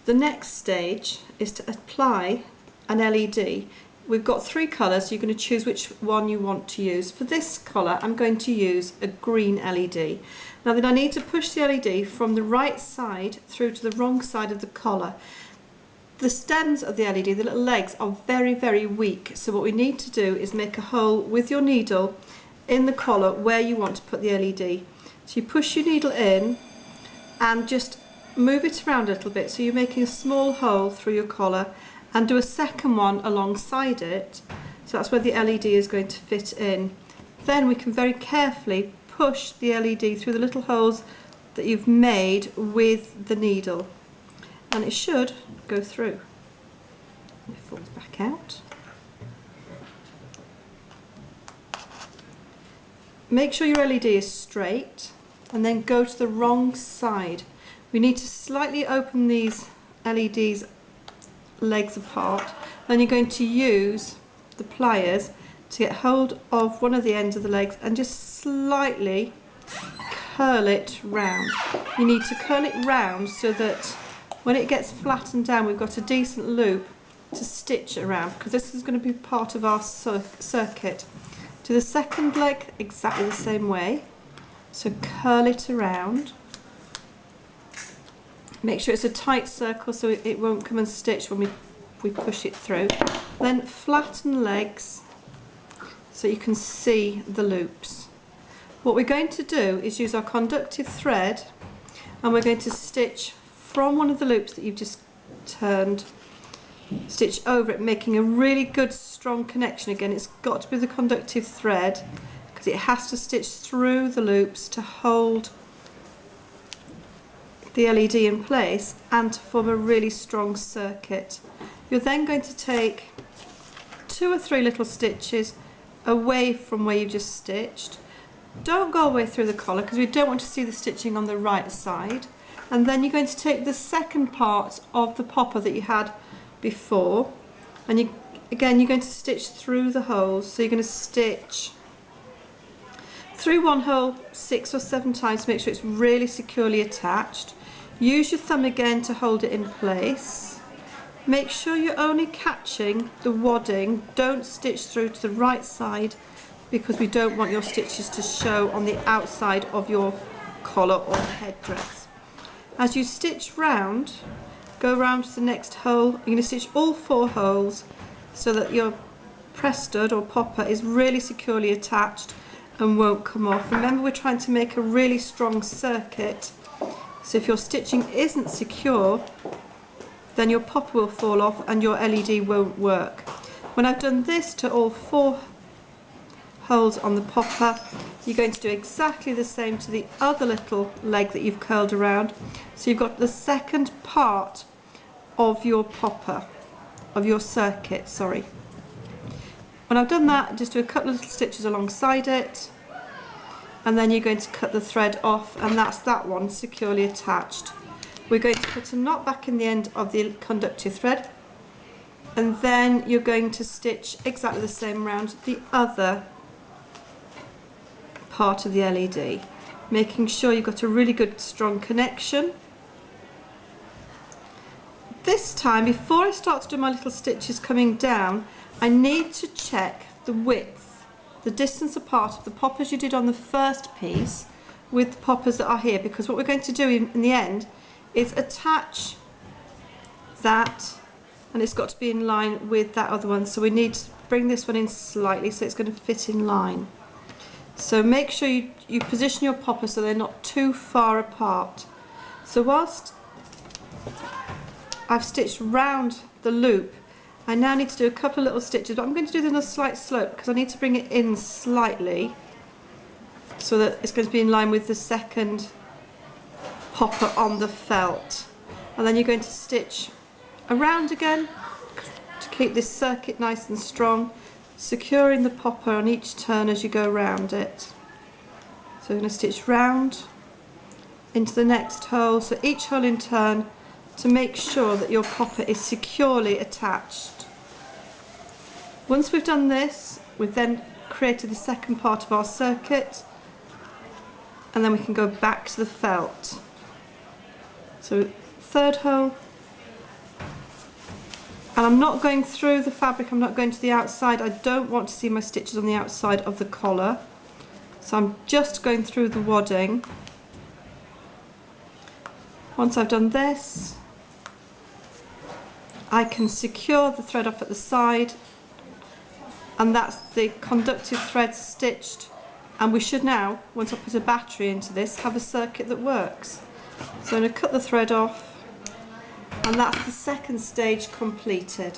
The next stage is to apply an LED. We've got 3 colours, so you're going to choose which one you want to use. For this colour, I'm going to use a green LED. Now then I need to push the LED from the right side through to the wrong side of the collar. The stems of the LED, the little legs, are very, very weak, so what we need to do is make a hole with your needle in the collar where you want to put the LED. So you push your needle in and just move it around a little bit, so you're making a small hole through your collar, and do a second one alongside it, so that's where the LED is going to fit in. Then we can very carefully push the LED through the little holes that you've made with the needle, and it should go through. It falls back out. Make sure your LED is straight and then go to the wrong side. We need to slightly open these LEDs legs apart. Then you're going to use the pliers to get hold of one of the ends of the legs and just slightly curl it round. You need to curl it round so that when it gets flattened down we've got a decent loop to stitch around, because this is going to be part of our circuit. Do the second leg exactly the same way, so curl it around. Make sure it's a tight circle so it won't come and stitch when we push it through. Then flatten legs so you can see the loops. What we're going to do is use our conductive thread, and we're going to stitch from one of the loops that you've just turned, stitch over it, making a really good strong connection. Again, it's got to be the conductive thread because it has to stitch through the loops to hold the LED in place and to form a really strong circuit. You're then going to take 2 or 3 little stitches away from where you've just stitched. Don't go all the way through the collar because we don't want to see the stitching on the right side. And then you're going to take the second part of the popper that you had before, and again you're going to stitch through the holes. So you're going to stitch through one hole 6 or 7 times to make sure it's really securely attached. Use your thumb again to hold it in place. Make sure you're only catching the wadding. Don't stitch through to the right side because we don't want your stitches to show on the outside of your collar or headdress. As you stitch round, go round to the next hole. You're going to stitch all 4 holes so that your press stud or popper is really securely attached and won't come off. Remember, we're trying to make a really strong circuit, so if your stitching isn't secure then your popper will fall off and your LED won't work. When I've done this to all 4 holes on the popper, you're going to do exactly the same to the other little leg that you've curled around. So you've got the second part of your popper, of your circuit, sorry. When I've done that, just do a couple of little stitches alongside it, and then you're going to cut the thread off, and that's that one securely attached. We're going to put a knot back in the end of the conductive thread, and then you're going to stitch exactly the same around the other part of the LED, making sure you've got a really good strong connection. This time, before I start to do my little stitches coming down, I need to check the width, the distance apart of the poppers you did on the first piece with the poppers that are here, because what we're going to do in the end is attach that, and it's got to be in line with that other one, so we need to bring this one in slightly so it's going to fit in line. So make sure you position your popper so they're not too far apart. So whilst I've stitched round the loop, I now need to do a couple of little stitches, but I'm going to do them on a slight slope because I need to bring it in slightly so that it's going to be in line with the second popper on the felt. And then you're going to stitch around again to keep this circuit nice and strong, securing the popper on each turn as you go around it. So we're going to stitch round into the next hole, so each hole in turn, to make sure that your popper is securely attached. Once we've done this, we've then created the second part of our circuit, and then we can go back to the felt. So third hole, And I'm not going through the fabric, I'm not going to the outside. I don't want to see my stitches on the outside of the collar. So I'm just going through the wadding. Once I've done this, I can secure the thread off at the side, and that's the conductive thread stitched. And we should now, once I put a battery into this, have a circuit that works. So I'm going to cut the thread off, and that's the second stage completed.